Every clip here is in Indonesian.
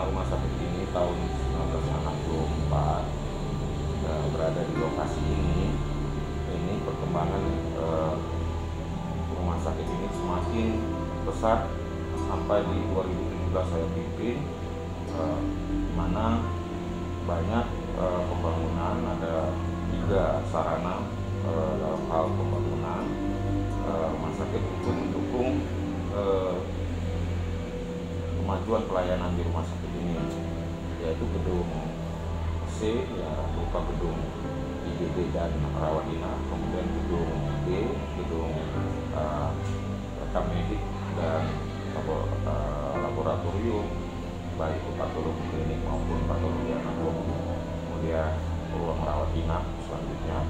rumah sakit ini tahun 1964 berada di lokasi ini perkembangan rumah sakit ini semakin pesat sampai di 2017 saya pimpin, di mana banyak pembangunan, ada 3 sarana dalam hal pembangunan rumah sakit untuk mendukung kemajuan pelayanan di rumah sakit ini, yaitu gedung C ya berupa gedung IGD dan rawat inap, kemudian gedung D, gedung rekam medik dan laboratorium baik patologi klinik maupun patologi anatomi, kemudian ruang rawat inap selanjutnya,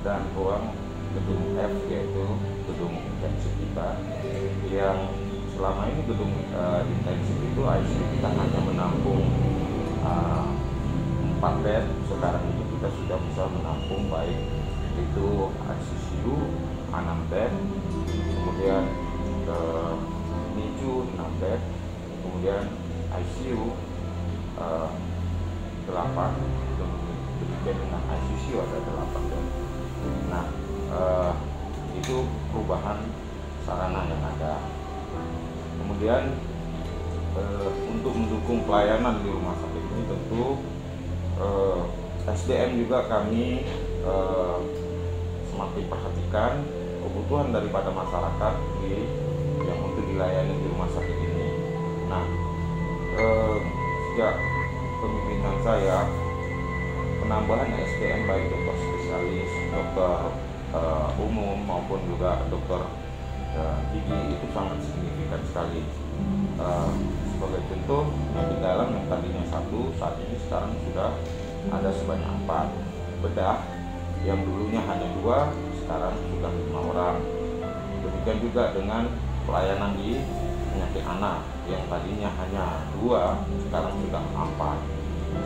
dan ruang gedung F yaitu gedung intensif kita, yang selama ini gedung intensif itu ICU kita hanya menampung 4 bed. Sekarang ini kita sudah bisa menampung baik itu ICU 6 bed, kemudian NICU 6 bed, kemudian ICU 8, demikian dengan ICU ada 8 bed. Nah, itu perubahan sarana yang ada. Kemudian untuk mendukung pelayanan di rumah sakit ini tentu SDM juga kami semakin perhatikan kebutuhan daripada masyarakat yang untuk dilayani di rumah sakit ini. Nah, sejak kepemimpinan saya, penambahan SDM baik dokter spesialis, dokter umum maupun juga dokter gigi itu sangat signifikan sekali. Sebagai contoh, di dalam yang tadinya 1, saat ini sekarang sudah ada sebanyak 4. Bedah yang dulunya hanya 2, sekarang sudah 5 orang. Demikian juga dengan pelayanan di penyakit anak yang tadinya hanya 2, sekarang sudah 4.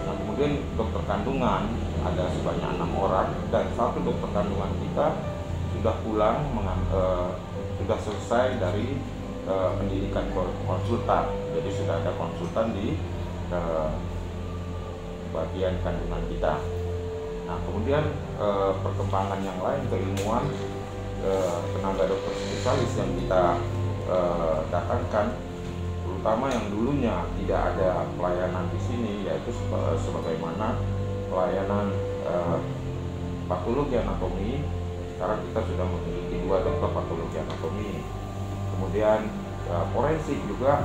Nah, kemudian dokter kandungan ada sebanyak 6 orang, dan 1 dokter kandungan kita sudah pulang, sudah selesai dari pendidikan konsultan. Jadi sudah ada konsultan di bagian kandungan kita. Nah, kemudian perkembangan yang lain, keilmuan tenaga dokter spesialis yang kita datangkan, terutama yang dulunya tidak ada pelayanan di sini, yaitu sebagaimana pelayanan patologi anatomi. Sekarang kita sudah memiliki 2 dokter patologi anatomi. Kemudian forensik juga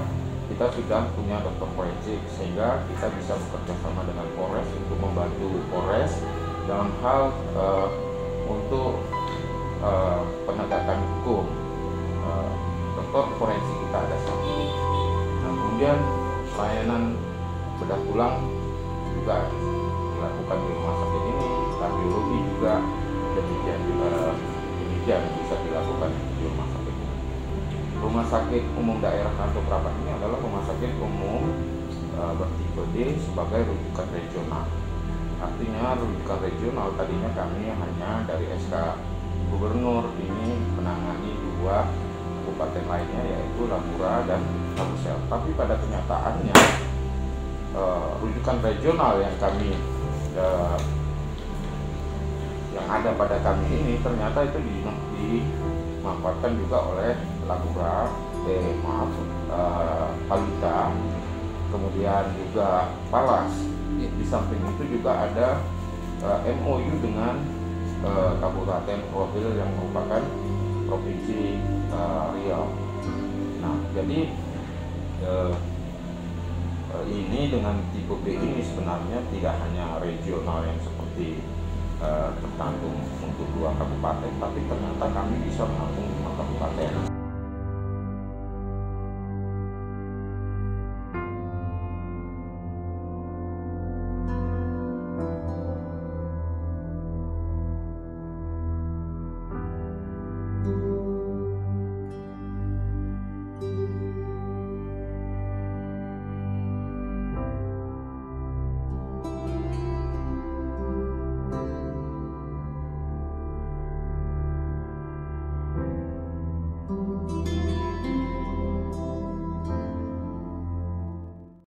kita sudah punya dokter forensik, sehingga kita bisa bekerja sama dengan Polres untuk membantu Polres dalam hal untuk penegakan hukum. Dokter forensik kita ada 1. Nah, kemudian pelayanan bedah tulang juga dilakukan di rumah sakit ini, kardiologi juga demikian bisa dilakukan di rumah sakit ini. Rumah sakit umum daerah Kantor Prapat ini adalah rumah sakit umum bertipe D sebagai rujukan regional. Artinya rujukan regional tadinya kami hanya dari SK Gubernur ini menangani 2 kabupaten lainnya, yaitu Lambura dan Labusel. Tapi pada kenyataannya rujukan regional yang kami yang ada pada kami ini ternyata itu dimanfaatkan juga oleh Palita, kemudian juga Palas. Di samping itu juga ada MOU dengan Kabupaten Profil yang merupakan Provinsi Riau. Nah, jadi ini dengan tipe B ini sebenarnya tidak hanya regional yang seperti tergantung untuk 2 kabupaten, tapi ternyata kami bisa menampung 5 kabupaten.